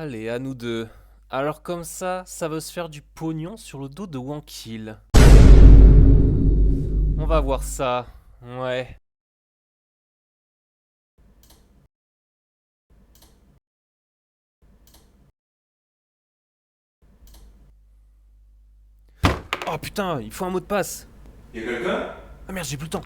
Allez, à nous deux. Alors comme ça veut se faire du pognon sur le dos de Wankill. On va voir ça. Ouais. Oh putain, il faut un mot de passe. Y'a quelqu'un? Ah merde, j'ai plus le temps.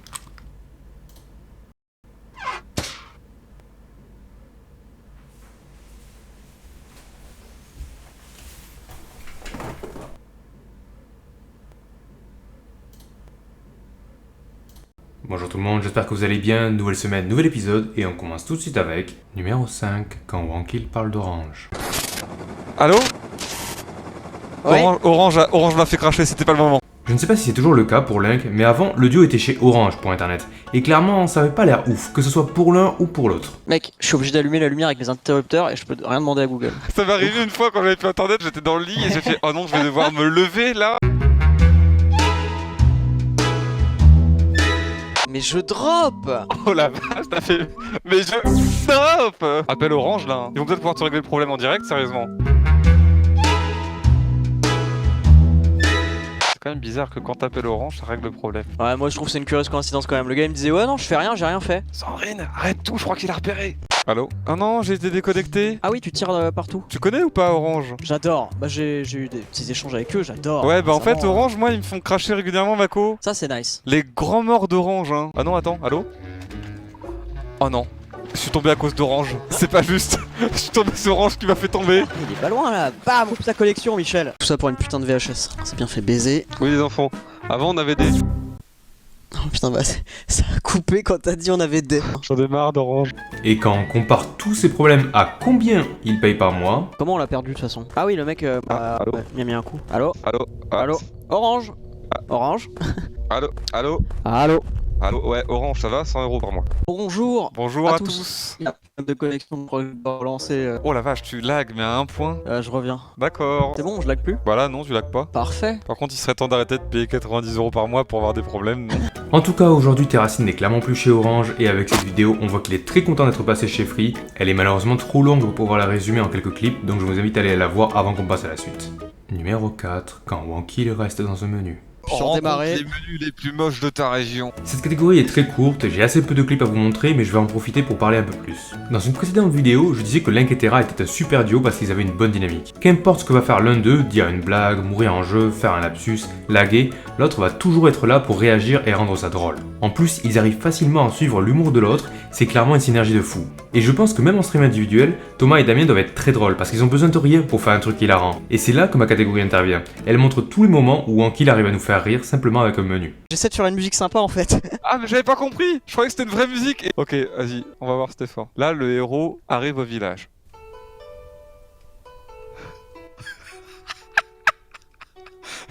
Bonjour tout le monde, j'espère que vous allez bien. Nouvelle semaine, nouvel épisode, et on commence tout de suite avec numéro 5, quand Wankill parle d'Orange. Allô? Ouais. Orange m'a fait cracher, c'était pas le moment. Je ne sais pas si c'est toujours le cas pour Link, mais avant, le duo était chez Orange pour internet. Et clairement, ça avait pas l'air ouf, que ce soit pour l'un ou pour l'autre. Mec, je suis obligé d'allumer la lumière avec mes interrupteurs et je peux rien demander à Google. Ça m'est arrivé une fois quand j'avais plus internet, j'étais dans le lit et j'ai fait oh non, je vais devoir me lever là. Mais je drop! Oh la vache, t'as fait. Mais je. Stop! Appelle Orange là. Ils vont peut-être pouvoir te régler le problème en direct, sérieusement. C'est quand même bizarre que quand t'appelles Orange, ça règle le problème. Ouais, moi je trouve que c'est une curieuse coïncidence quand même. Le gars il me disait ouais, non, je fais rien, j'ai rien fait. Sandrine, arrête tout, je crois qu'il a repéré. Allô? Ah non, j'ai été déconnecté. Ah oui, tu tires partout. Tu connais ou pas Orange? J'adore. Bah, j'ai eu des petits échanges avec eux, j'adore. Ouais, bah en fait, Sincèrement, Orange, moi, ils me font cracher régulièrement, Mako. Ça c'est nice. Les grands morts d'Orange, hein. Ah non, attends, allô? Oh non. Je suis tombé à cause d'Orange. C'est pas juste. Je suis tombé sur Orange qui m'a fait tomber. Il est pas loin là. Bam! Coupe ta collection, Michel. Tout ça pour une putain de VHS. C'est bien fait baiser. Oui, les enfants. Avant, on avait des. Oh putain, bah ça a coupé quand t'as dit on avait des. J'en ai marre d'Orange. Et quand on compare tous ces problèmes à combien il paye par mois, Comment on l'a perdu de toute façon? Ah oui, le mec allô ouais, il a mis un coup. Allô? Allô? Ah. Allô? Orange? Orange? Allô? Allô? Allô? Allô? Ouais, Orange, ça va? 100 € par mois. Bonjour! Bonjour À à tous. tous. Il y a pas de connexion pour relancer. Oh la vache, tu lags, mais à un point. Je reviens. D'accord. C'est bon, je lag plus? Voilà, non, tu lags pas. Parfait. Par contre, il serait temps d'arrêter de payer 90 € par mois pour avoir des problèmes, non? en tout cas aujourd'hui Terracine n'est clairement plus chez Orange, et avec cette vidéo on voit qu'il est très content d'être passé chez Free. Elle est malheureusement trop longue pour pouvoir la résumer en quelques clips, donc je vous invite à aller la voir avant qu'on passe à la suite. Numéro 4, quand Wankill reste dans un menu. Sur démarrer. Les menus les plus moches de ta région. Cette catégorie est très courte, j'ai assez peu de clips à vous montrer, mais je vais en profiter pour parler un peu plus. Dans une précédente vidéo, je disais que Link et Terra étaient un super duo parce qu'ils avaient une bonne dynamique. Qu'importe ce que va faire l'un d'eux, dire une blague, mourir en jeu, faire un lapsus, laguer, l'autre va toujours être là pour réagir et rendre ça drôle. En plus, ils arrivent facilement à suivre l'humour de l'autre, c'est clairement une synergie de fou. Et je pense que même en stream individuel, Thomas et Damien doivent être très drôles parce qu'ils ont besoin de rien pour faire un truc hilarant. Et c'est là que ma catégorie intervient. Elle montre tous les moments où Wankill arrive à nous faire rire simplement avec un menu. J'essaie de faire une musique sympa en fait. Ah, mais j'avais pas compris. Je croyais que c'était une vraie musique. Ok, vas-y, on va voir cet effort. Là, le héros arrive au village.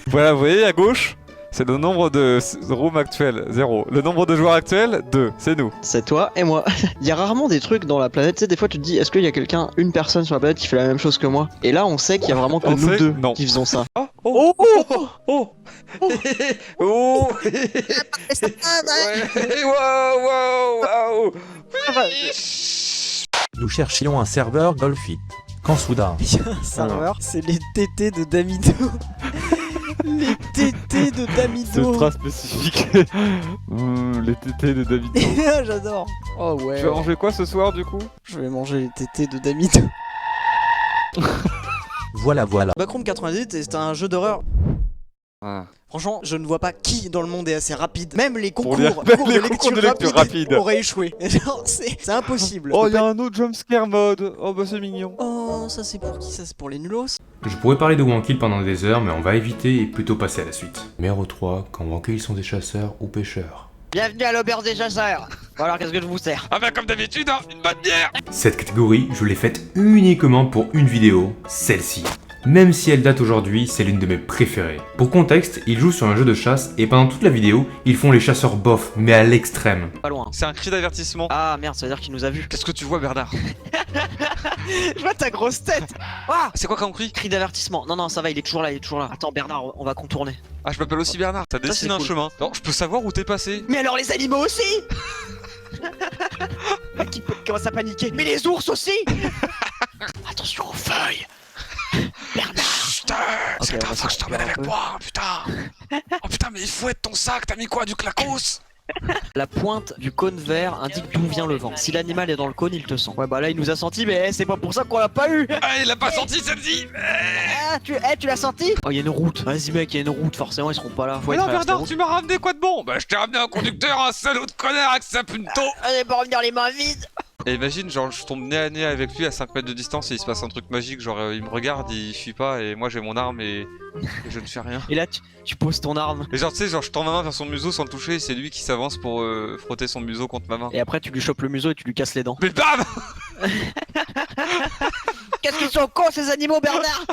Voilà, vous voyez à gauche, c'est le nombre de rooms actuels, 0. Le nombre de joueurs actuels, 2. C'est nous. C'est toi et moi. Il y a rarement des trucs dans la planète. Tu sais, des fois tu te dis, est-ce qu'il y a quelqu'un, une personne sur la planète qui fait la même chose que moi? Et là, on sait qu'il y a vraiment que On nous sait deux Non. qui faisons ça. Oh, oh, oh, oh, oh, oh. Ouais, wow, wow, wow. Nous cherchions un serveur Golfit. Quand soudain, Il y a un serveur, c'est les TT de Damido. Les TT de C'est Damido. ultra spécifique. Les tétés de David. J'adore. Oh ouais. Tu vas manger quoi ce soir du coup? Je vais manger les TT de Damido. voilà. Backroom 98, c'est un jeu d'horreur. Ah. Franchement, je ne vois pas qui dans le monde est assez rapide. Même les concours, lire- concours les de concours de lecture lecture rapide rapide. auraient échoué. Genre, c'est impossible. Oh, Je il peux y a pas- un autre jumpscare mode. Oh, bah c'est mignon. Oh, ça c'est pour qui? Ça c'est pour les nulos? Je pourrais parler de Wankill pendant des heures, mais on va éviter et plutôt passer à la suite. Numéro 3, quand Wankill sont des chasseurs ou pêcheurs. Bienvenue à l'auberge des chasseurs. Bon alors qu'est-ce que je vous sers? Ah bah comme d'habitude, hein, une bonne bière. Cette catégorie, je l'ai faite uniquement pour une vidéo, celle-ci. Même si elle date aujourd'hui, c'est l'une de mes préférées. Pour contexte, ils jouent sur un jeu de chasse et pendant toute la vidéo, ils font les chasseurs bof, mais à l'extrême. Pas loin. C'est un cri d'avertissement. Ah merde, ça veut dire qu'il nous a vus. Qu'est-ce que tu vois Bernard? Je vois ta grosse tête. Ah, c'est quoi comme cri? Cri d'avertissement. Non, non, ça va, il est toujours là, il est toujours là. Attends, Bernard, on va contourner. Ah, je m'appelle aussi Bernard. Ça dessine c'est un cool. chemin. Non, je peux savoir où t'es passé. Mais alors les animaux aussi. Qui commence à paniquer. Mais les ours aussi. attention aux feuilles. Bernard. C'est Ok, on va ça que je t'emmène s'en avec un peu. moi, putain. Oh putain, mais il faut être ton sac, t'as mis quoi, du clacos? La pointe du cône vert indique d'où vient le vent. Si l'animal est dans le cône, il te sent. Ouais, bah là, il nous a senti, mais c'est pas pour ça qu'on l'a pas eu. Ah, il l'a pas senti celle-ci. Ah, tu l'as senti? Oh, il y a une route. Vas-y, mec, il y a une route. Forcément, ils seront pas là. Faut Mais être non, traverser la Bernard, route. tu m'as ramené quoi de bon? Bah, je t'ai ramené un conducteur, un salaud de connard avec sa punto. Allez, pas revenir les mains vides. Et imagine, genre, je tombe nez à nez avec lui à 5 mètres de distance et il se passe un truc magique, genre, il me regarde, il fuit pas et moi j'ai mon arme et je ne fais rien. Et là, tu poses ton arme. Et genre, tu sais, genre, je tends ma main vers son museau sans le toucher et c'est lui qui s'avance pour frotter son museau contre ma main. Et après, tu lui chopes le museau et tu lui casses les dents. Mais bam! Qu'est-ce qu'ils sont cons, ces animaux, Bernard?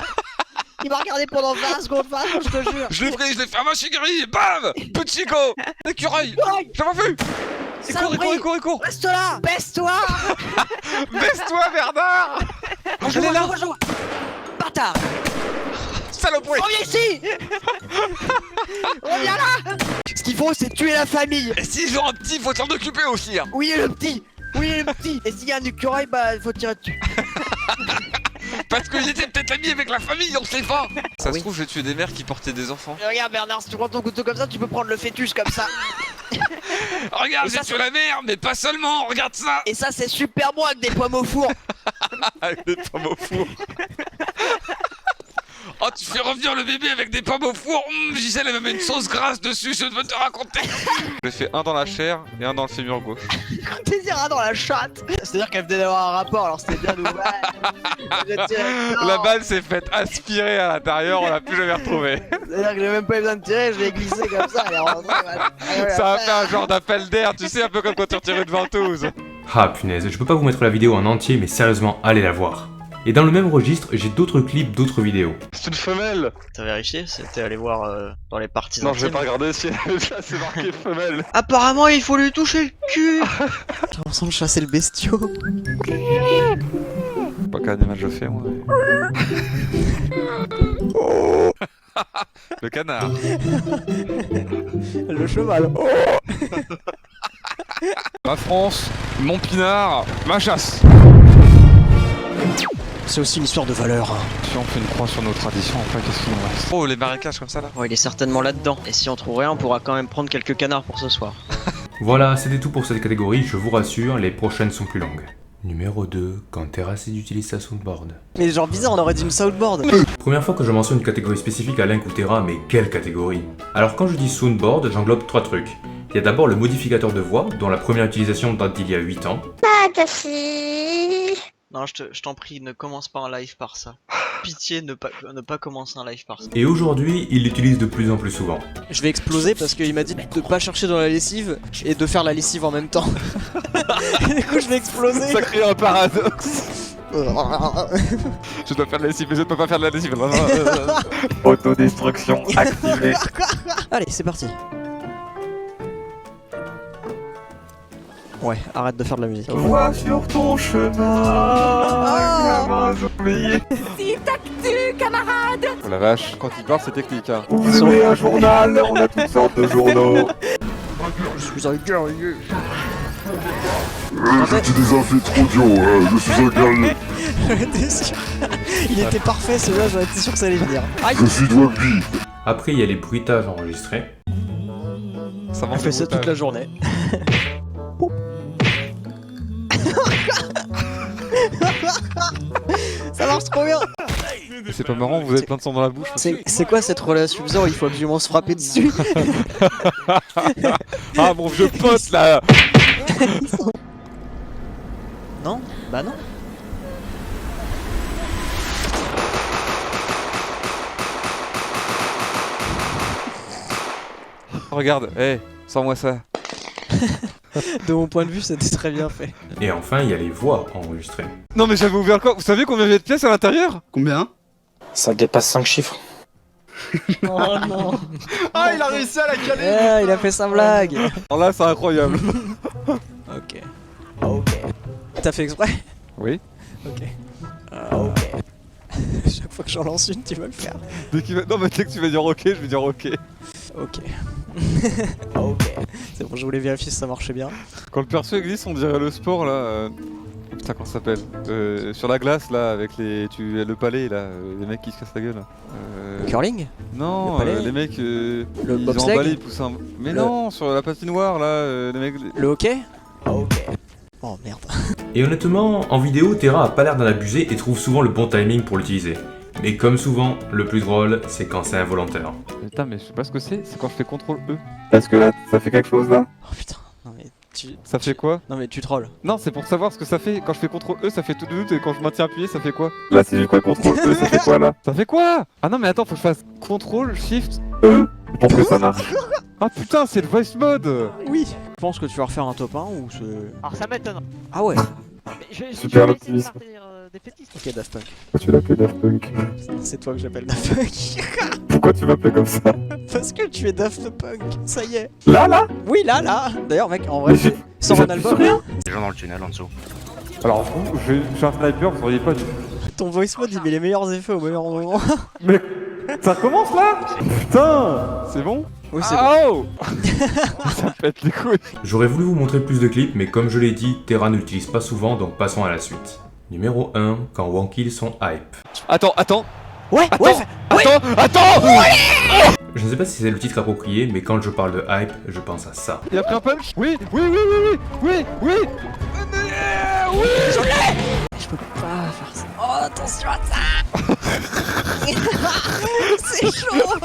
Il m'a regardé pendant 20 secondes, je te jure. Je l'ai fait à ma chigri et bam! Petit go! L'écureuil! Aïe, Je l'ai vu! Il court, il court! Reste là. Baisse-toi. Baisse-toi, Bernard! Elle est là! Rejoins. Bâtard. Saloperie! Reviens ici. Reviens là. Ce qu'il faut, c'est tuer la famille. Et s'ils ont un petit, faut s'en occuper aussi, hein! Oui, le petit. Oui, le petit. Et s'il y a un écureuil, bah, faut tirer dessus. Parce qu'ils étaient peut-être amis avec la famille, on sait pas! Ça oui. se trouve, j'ai tué des mères qui portaient des enfants. Mais regarde, Bernard, si tu prends ton couteau comme ça, tu peux prendre le fœtus comme ça. Regarde, Et j'ai ça, tué la mère, mais pas seulement, regarde ça! Et ça, c'est super bon avec des pommes au four. Avec des pommes au four. Oh, tu fais revenir le bébé avec des pommes au four. Gisèle, elle me met une sauce grasse dessus, je veux te raconter. J'ai fait un dans la chair et un dans le fémur gauche. Plaisir dans la chatte. C'est-à-dire qu'elle venait d'avoir un rapport, alors c'était bien ouvert. La balle s'est faite aspirer à l'intérieur, on l'a plus jamais retrouvée. C'est-à-dire que j'ai même pas eu besoin de tirer, je l'ai glissé comme ça, elle est rentrée. Ça a fait un genre d'appel d'air, tu sais, un peu comme quand tu retires une ventouse. Ah punaise, je peux pas vous mettre la vidéo en entier, mais sérieusement, allez la voir. Et dans le même registre, j'ai d'autres clips, d'autres vidéos. C'est une femelle. T'as vérifié? C'était aller voir dans les parties Non, je vais intimes. pas regarder si elle est là, c'est marqué femelle. Apparemment, il faut lui toucher le cul. J'ai l'impression de chasser le bestiau. Pas qu'un animal je fais, moi. Le canard. Le cheval. Ma France, mon pinard, ma chasse. C'est aussi une histoire de valeur. Si on fait une croix sur nos traditions, après qu'est-ce qu'il nous reste? Oh, les marécages comme ça là. Bon, il est certainement là-dedans. Et si on trouve rien, on pourra quand même prendre quelques canards pour ce soir. Voilà, c'était tout pour cette catégorie, je vous rassure, les prochaines sont plus longues. Numéro 2, quand Terracid utilise sa soundboard. Mais genre bizarre, on aurait dit une soundboard. Première fois que je mentionne une catégorie spécifique à Link ou Terra, mais quelle catégorie? Alors quand je dis soundboard, j'englobe 3 trucs. Il y a d'abord le modificateur de voix, dont la première utilisation date d'il y a 8 ans. Non, je t'en prie, ne commence pas un live par ça. Pitié, ne pas commencer un live par ça. Et aujourd'hui, il l'utilise de plus en plus souvent. Je vais exploser parce qu'il m'a dit de pas chercher dans la lessive et de faire la lessive en même temps. Et du coup je vais exploser. Ça crée un paradoxe. Je dois faire de la lessive, mais je ne peux pas faire de la lessive. Autodestruction activée. Allez, c'est parti. Ouais, arrête de faire de la musique. Vois sur ton chemin, oublié. Oh la vache, quand il parle c'est technique hein. Vous aimez un journal, on a toutes sortes de journaux. Je suis un guerrier. J'utilise un filtre audio, je suis un guerrier. J'étais sûr. Il était parfait celui-là, j'en étais sûr que ça allait venir. Aïe. Je suis Dwagby. Après, il y a les bruitages enregistrés. Ça On fait ça toute la journée. Ça marche trop bien. C'est pas marrant, vous avez plein de sang dans la bouche. C'est quoi cette relation bizarre où il faut absolument se frapper dessus? Ah mon vieux pote là. Non? Bah non. Regarde, hé, sors-moi ça. De mon point de vue, c'était très bien fait. Et enfin, il y a les voix enregistrées. Non mais j'avais ouvert le corps, vous savez combien il y a de pièces à l'intérieur? Combien? Ça dépasse 5 chiffres. Oh non. Ah, il a réussi à la caler. Ah, il a fait sa blague. Alors là c'est incroyable. Ok. Ok. T'as fait exprès? Oui. Ok. Ok. Chaque fois que j'en lance une, tu vas le faire. Non mais dès que tu vas dire ok, je vais dire ok. Ok. Ok. C'est bon, je voulais vérifier si ça marchait bien. Quand le perso existe, on dirait le sport là. Putain, comment ça s'appelle sur la glace là, avec le palais là, les mecs qui se cassent la gueule. Le curling? Non, Le palais les mecs Le ils ont bobsleigh? emballé, ils poussent un... Mais non, sur la patinoire là, les mecs... Le hockey? Ah, ok. Oh merde. Et honnêtement, en vidéo, Terra a pas l'air d'en abuser et trouve souvent le bon timing pour l'utiliser. Mais comme souvent, le plus drôle, c'est quand c'est involontaire. Putain, mais je sais pas ce que c'est quand je fais CTRL E. Est-ce que là, ça fait quelque chose là? Oh putain. Non mais Ça fait quoi? Non mais tu trolls. Non, c'est pour savoir ce que ça fait. Quand je fais CTRL E, ça fait tout doute, et quand je maintiens appuyé, ça fait quoi? Là, si je fais CTRL E, ça fait quoi là? Ça fait quoi? Ah non, mais attends, faut que je fasse CTRL, SHIFT... E pour que ça marche. Ah putain, c'est le voice mode! Oui. Je pense que tu vas refaire un top 1 ou c'est... Alors ça m'étonne. Ah ouais. Super l'optimisme. Des fétistes. Ok Daft Punk. Pourquoi tu l'appelles Daft Punk? C'est toi que j'appelle Daft Punk. Pourquoi tu m'appelles comme ça? Parce que tu es Daft Punk. Ça y est. Là? Oui là. D'ailleurs mec, en vrai, Mais sors un album. Les gens dans le tunnel en dessous. Alors vous, je suis un sniper, vous sauriez pas du... Ton voice mode il met les meilleurs effets au meilleur moment. Mais... Ça recommence là? Putain! C'est bon? Oui c'est Oh! Ça me pète les couilles. J'aurais voulu vous montrer plus de clips, mais comme je l'ai dit, Terra ne l'utilise pas souvent, donc passons à la suite. Numéro 1, quand Wankill sont hype. Attends! Ouais. Attends! Je ne sais pas si c'est le titre approprié, mais quand je parle de hype, je pense à ça. Il a pris un punch? Oui! Je peux pas faire ça. Oh attention à ça. C'est chaud.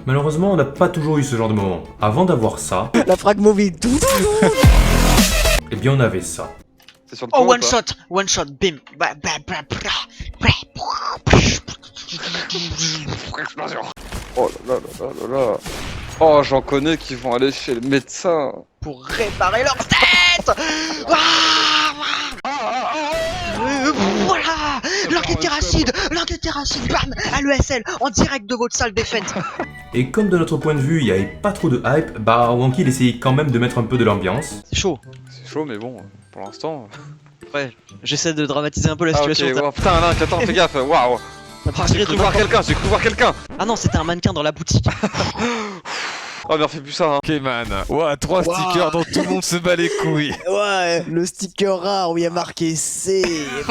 Malheureusement, on n'a pas toujours eu ce genre de moment. Avant d'avoir ça, La frag movie. eh bien on avait ça. C'est sur le Oh, pont, one shot, bim. Oh là là. Oh, j'en connais qui vont aller chez le médecin. Pour réparer leur tête. Voilà. L'antiterracide, bam, à l'ESL, en direct de votre salle des fêtes. Et comme de notre point de vue, il n'y avait pas trop de hype, bah Wankill essayait quand même de mettre un peu de l'ambiance. C'est chaud. C'est chaud, mais bon, pour l'instant... Ouais, j'essaie de dramatiser un peu la situation. ok, wow, putain, Link, attends, fais gaffe, waouh. J'ai cru voir quelqu'un, Ah non, c'était un mannequin dans la boutique. Oh, mais refais plus ça, hein. Ok, man. Ouah, 3 stickers dont tout le monde se bat les couilles. Ouais, le sticker rare où il y a marqué C.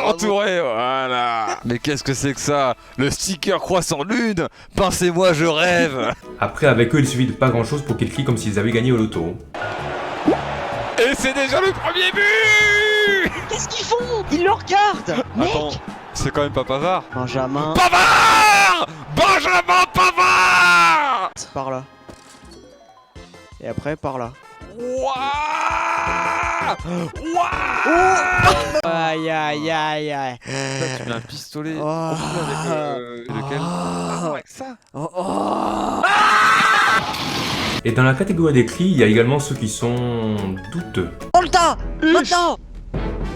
Entouré, voilà. Mais qu'est-ce que c'est que ça? Le sticker croissant lune. Pincez-moi, je rêve. Après, avec eux, il suffit de pas grand chose pour qu'ils crient comme s'ils avaient gagné au loto. Et c'est déjà le premier but. Qu'est-ce qu'ils font? Ils le regardent. Attends, c'est quand même pas Pavard. Benjamin. Pavard! Benjamin Pavard! C'est par là. Et après par là. Ouah! Aïe aïe aïe aïe. Tu mets un pistolet. Oh. Avec lequel? Avec ça. Oh. Et dans la catégorie des cris, il y a également ceux qui sont douteux. On le tas. Maintenant.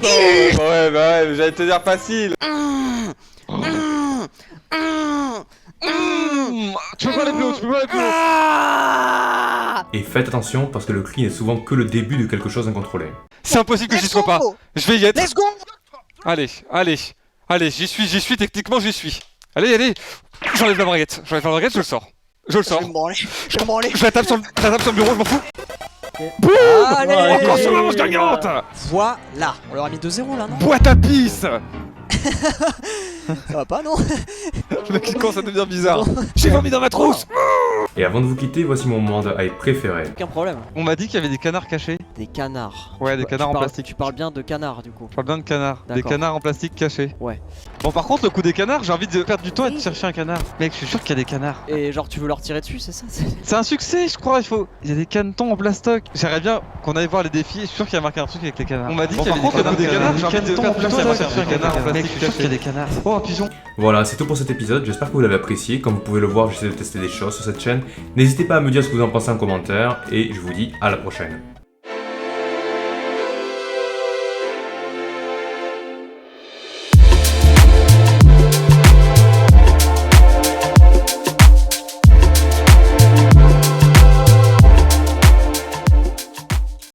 Ouais, bah ouais, j'allais te dire facile. Tu peux pas aller plus haut, Et faites attention parce que le cri n'est souvent que le début de quelque chose d'incontrôlé. C'est impossible que j'y sois pas. Je vais y être. Let's go. Allez, j'y suis, techniquement j'y suis. Allez, j'enlève la braguette, je le sors. Je Je vais me branler. Je la tape sur le bureau, je m'en fous. Allez. Encore sur la manche gagnante. Voilà. On leur a mis 2-0 là non? Boîte à pisse. Ça va pas non? Le mec il commence à devenir bizarre. J'ai vomi dans ma trousse. Et avant de vous quitter, voici mon moment de hype préféré. Aucun problème. On m'a dit qu'il y avait des canards cachés. Des canards. Ouais, des canards en plastique. Tu parles bien de canards du coup. Je parle bien de canards. Des D'accord. canards en plastique cachés. Ouais. Bon, par contre, le coup des canards, j'ai envie de perdre du temps et de chercher un canard. Mec, je suis sûr qu'il y a des canards. Et genre tu veux leur tirer dessus, c'est ça? C'est un succès, je crois. Il y a des canetons en plastoc. J'aimerais bien qu'on aille voir les défis. Je suis sûr qu'il y a marqué un truc avec les canards. On m'a dit qu'il y avait des canards. J'ai envie de perdre du temps et de chercher un canard en plastique. Je suis sûr qu'il y a des canards. Oh, un pigeon. Voilà, c'est tout pour cet épisode, j'espère que vous l'avez apprécié. Comme vous pouvez le voir, j'essaie de tester des choses sur cette chaîne. N'hésitez pas à me dire ce que vous en pensez en commentaire, et je vous dis à la prochaine.